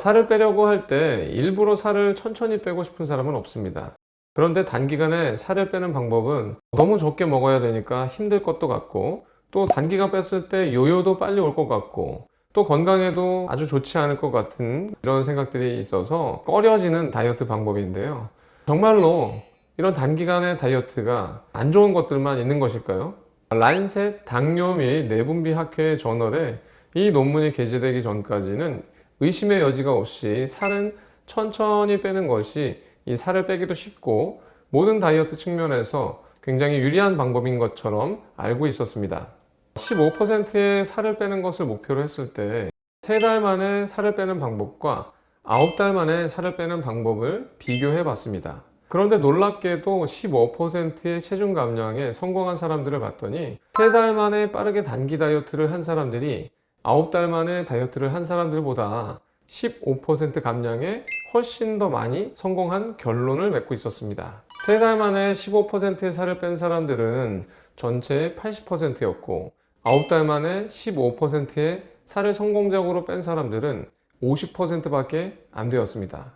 살을 빼려고 할 때 일부러 살을 천천히 빼고 싶은 사람은 없습니다. 그런데 단기간에 살을 빼는 방법은 너무 적게 먹어야 되니까 힘들 것도 같고, 또 단기간 뺐을 때 요요도 빨리 올 것 같고, 또 건강에도 아주 좋지 않을 것 같은 이런 생각들이 있어서 꺼려지는 다이어트 방법인데요. 정말로 이런 단기간의 다이어트가 안 좋은 것들만 있는 것일까요? 란셋 당뇨 및 내분비 학회 저널에 이 논문이 게재되기 전까지는 의심의 여지가 없이 살은 천천히 빼는 것이 이 살을 빼기도 쉽고 모든 다이어트 측면에서 굉장히 유리한 방법인 것처럼 알고 있었습니다. 15%의 살을 빼는 것을 목표로 했을 때 3달 만에 살을 빼는 방법과 9달 만에 살을 빼는 방법을 비교해 봤습니다. 그런데 놀랍게도 15%의 체중 감량에 성공한 사람들을 봤더니 3달 만에 빠르게 단기 다이어트를 한 사람들이 9달 만에 다이어트를 한 사람들보다 15% 감량에 훨씬 더 많이 성공한 결론을 맺고 있었습니다. 3달 만에 15%의 살을 뺀 사람들은 전체의 80%였고 9달 만에 15%의 살을 성공적으로 뺀 사람들은 50%밖에 안 되었습니다.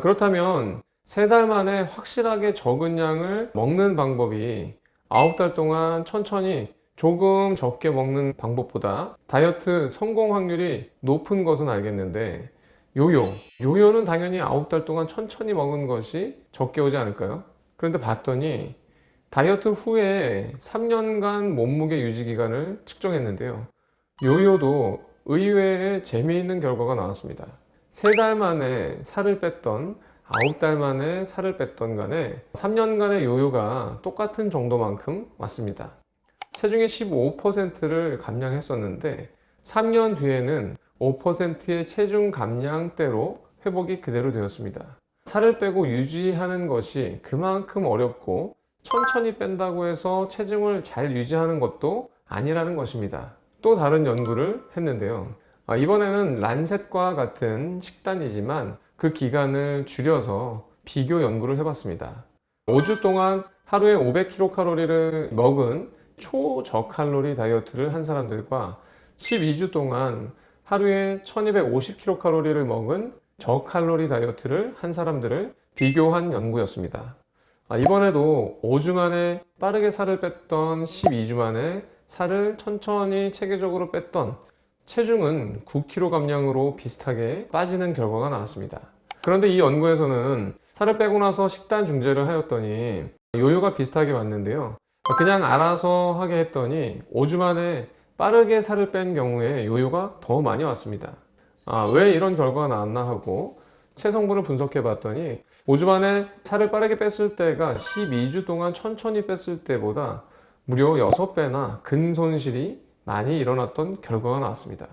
그렇다면 3달 만에 확실하게 적은 양을 먹는 방법이 9달 동안 천천히 조금 적게 먹는 방법보다 다이어트 성공 확률이 높은 것은 알겠는데, 요요는 당연히 9달 동안 천천히 먹은 것이 적게 오지 않을까요? 그런데 봤더니 다이어트 후에 3년간 몸무게 유지 기간을 측정했는데요. 요요도 의외의 재미있는 결과가 나왔습니다. 3달 만에 살을 뺐던 9달 만에 살을 뺐던 간에 3년간의 요요가 똑같은 정도만큼 왔습니다. 체중의 15%를 감량했었는데 3년 뒤에는 5%의 체중 감량대로 회복이 그대로 되었습니다. 살을 빼고 유지하는 것이 그만큼 어렵고 천천히 뺀다고 해서 체중을 잘 유지하는 것도 아니라는 것입니다. 또 다른 연구를 했는데요. 이번에는 란셋과 같은 식단이지만 그 기간을 줄여서 비교 연구를 해봤습니다. 5주 동안 하루에 500kcal를 먹은 초저칼로리 다이어트를 한 사람들과 12주 동안 하루에 1250kcal를 먹은 저칼로리 다이어트를 한 사람들을 비교한 연구였습니다. 이번에도 5주 만에 빠르게 살을 뺐던 12주 만에 살을 천천히 체계적으로 뺐던 체중은 9kg 감량으로 비슷하게 빠지는 결과가 나왔습니다. 그런데 이 연구에서는 살을 빼고 나서 식단 중재를 하였더니 요요가 비슷하게 왔는데요. 그냥 알아서 하게 했더니 5주 만에 빠르게 살을 뺀 경우에 요요가 더 많이 왔습니다. 왜 이런 결과가 나왔나 하고 체성분을 분석해 봤더니 5주 만에 살을 빠르게 뺐을 때가 12주 동안 천천히 뺐을 때보다 무려 6배나 근손실이 많이 일어났던 결과가 나왔습니다.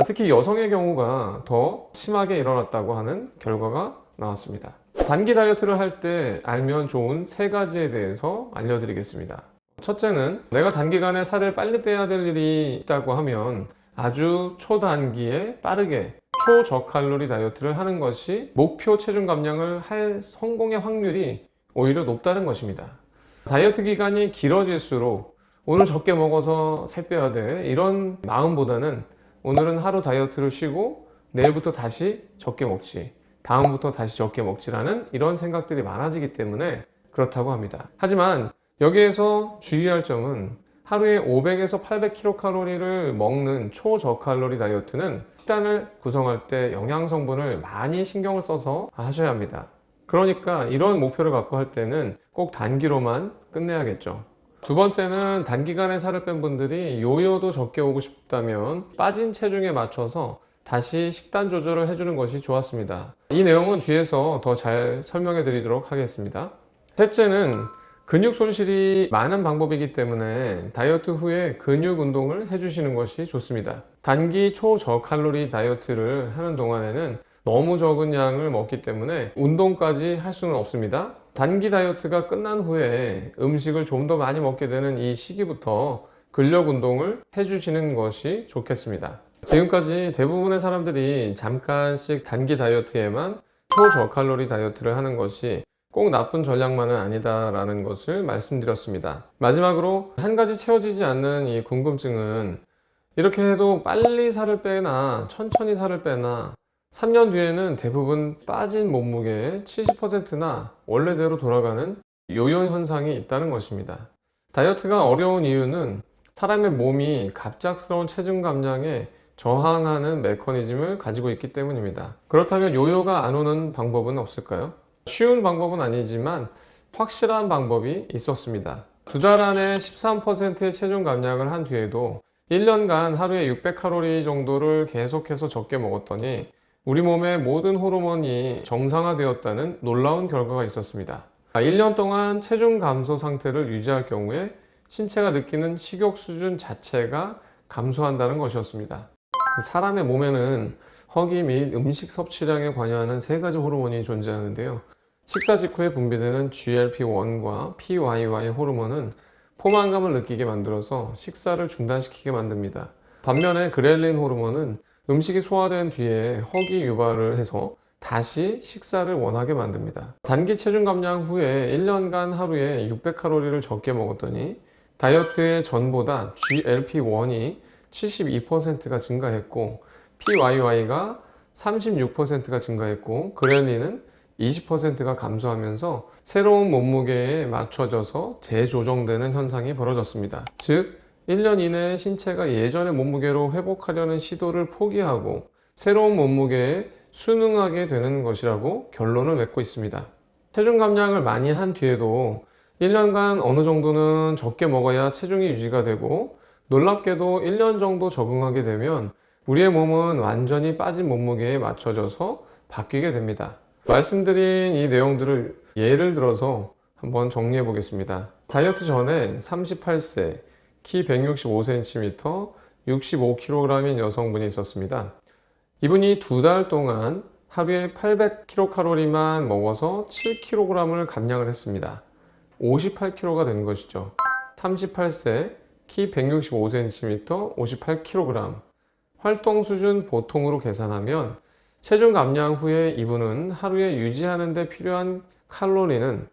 특히 여성의 경우가 더 심하게 일어났다고 하는 결과가 나왔습니다. 단기 다이어트를 할 때 알면 좋은 3가지에 대해서 알려드리겠습니다. 첫째는 내가 단기간에 살을 빨리 빼야 될 일이 있다고 하면 아주 초단기에 빠르게 초저칼로리 다이어트를 하는 것이 목표 체중 감량을 할 성공의 확률이 오히려 높다는 것입니다. 다이어트 기간이 길어질수록 오늘 적게 먹어서 살 빼야 돼 이런 마음보다는 오늘은 하루 다이어트를 쉬고 내일부터 다시 적게 먹지, 다음부터 다시 적게 먹지라는 이런 생각들이 많아지기 때문에 그렇다고 합니다. 하지만 여기에서 주의할 점은 하루에 500에서 800kcal를 먹는 초저칼로리 다이어트는 식단을 구성할 때 영양 성분을 많이 신경을 써서 하셔야 합니다. 그러니까 이런 목표를 갖고 할 때는 꼭 단기로만 끝내야겠죠. 두 번째는 단기간에 살을 뺀 분들이 요요도 적게 오고 싶다면 빠진 체중에 맞춰서 다시 식단 조절을 해주는 것이 좋았습니다. 이 내용은 뒤에서 더 잘 설명해 드리도록 하겠습니다. 셋째는 근육 손실이 많은 방법이기 때문에 다이어트 후에 근육 운동을 해주시는 것이 좋습니다. 단기 초저칼로리 다이어트를 하는 동안에는 너무 적은 양을 먹기 때문에 운동까지 할 수는 없습니다. 단기 다이어트가 끝난 후에 음식을 좀 더 많이 먹게 되는 이 시기부터 근력 운동을 해주시는 것이 좋겠습니다. 지금까지 대부분의 사람들이 잠깐씩 단기 다이어트에만 초저칼로리 다이어트를 하는 것이 꼭 나쁜 전략만은 아니다라는 것을 말씀드렸습니다. 마지막으로 한 가지 채워지지 않는 이 궁금증은 이렇게 해도 빨리 살을 빼나 천천히 살을 빼나 3년 뒤에는 대부분 빠진 몸무게의 70%나 원래대로 돌아가는 요요 현상이 있다는 것입니다. 다이어트가 어려운 이유는 사람의 몸이 갑작스러운 체중 감량에 저항하는 메커니즘을 가지고 있기 때문입니다. 그렇다면 요요가 안 오는 방법은 없을까요? 쉬운 방법은 아니지만 확실한 방법이 있었습니다. 2달 안에 13%의 체중 감량을 한 뒤에도 1년간 하루에 600칼로리 정도를 계속해서 적게 먹었더니 우리 몸의 모든 호르몬이 정상화되었다는 놀라운 결과가 있었습니다. 1년 동안 체중 감소 상태를 유지할 경우에 신체가 느끼는 식욕 수준 자체가 감소한다는 것이었습니다. 사람의 몸에는 허기 및 음식 섭취량에 관여하는 3가지 호르몬이 존재하는데요. 식사 직후에 분비되는 GLP-1과 PYY 호르몬은 포만감을 느끼게 만들어서 식사를 중단시키게 만듭니다. 반면에 그렐린 호르몬은 음식이 소화된 뒤에 허기 유발을 해서 다시 식사를 원하게 만듭니다. 단기 체중 감량 후에 1년간 하루에 600칼로리를 적게 먹었더니 다이어트의 전보다 GLP-1이 72%가 증가했고 PYY가 36%가 증가했고 그렐린은 20%가 감소하면서 새로운 몸무게에 맞춰져서 재조정되는 현상이 벌어졌습니다. 즉 1년 이내에 신체가 예전의 몸무게로 회복하려는 시도를 포기하고 새로운 몸무게에 순응하게 되는 것이라고 결론을 맺고 있습니다. 체중 감량을 많이 한 뒤에도 1년간 어느 정도는 적게 먹어야 체중이 유지가 되고 놀랍게도 1년 정도 적응하게 되면 우리의 몸은 완전히 빠진 몸무게에 맞춰져서 바뀌게 됩니다. 말씀드린 이 내용들을 예를 들어서 한번 정리해 보겠습니다. 다이어트 전에 38세, 키 165cm, 65kg인 여성분이 있었습니다. 이분이 2달 동안 하루에 800kcal만 먹어서 7kg을 감량을 했습니다. 58kg가 된 것이죠. 38세, 키 165cm, 58kg. 활동 수준 보통으로 계산하면 체중 감량 후에 이분은 하루에 유지하는 데 필요한 칼로리는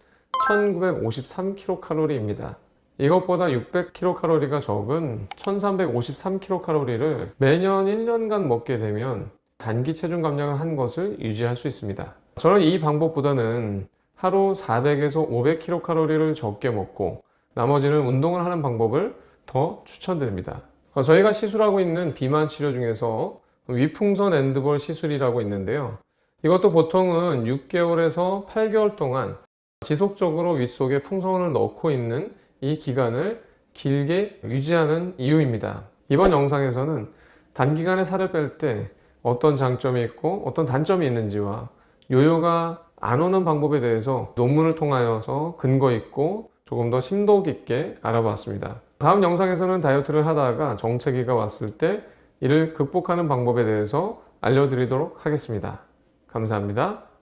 1953kcal입니다. 이것보다 600kcal가 적은 1353kcal를 매년 1년간 먹게 되면 단기 체중 감량을 한 것을 유지할 수 있습니다. 저는 이 방법보다는 하루 400에서 500kcal를 적게 먹고 나머지는 운동을 하는 방법을 더 추천드립니다. 저희가 시술하고 있는 비만 치료 중에서 위풍선 엔드볼 시술이라고 있는데요. 이것도 보통은 6개월에서 8개월 동안 지속적으로 윗속에 풍선을 넣고 있는 이 기간을 길게 유지하는 이유입니다. 이번 영상에서는 단기간에 살을 뺄 때 어떤 장점이 있고 어떤 단점이 있는지와 요요가 안 오는 방법에 대해서 논문을 통하여서 근거 있고 조금 더 심도 깊게 알아봤습니다. 다음 영상에서는 다이어트를 하다가 정체기가 왔을 때 이를 극복하는 방법에 대해서 알려드리도록 하겠습니다. 감사합니다.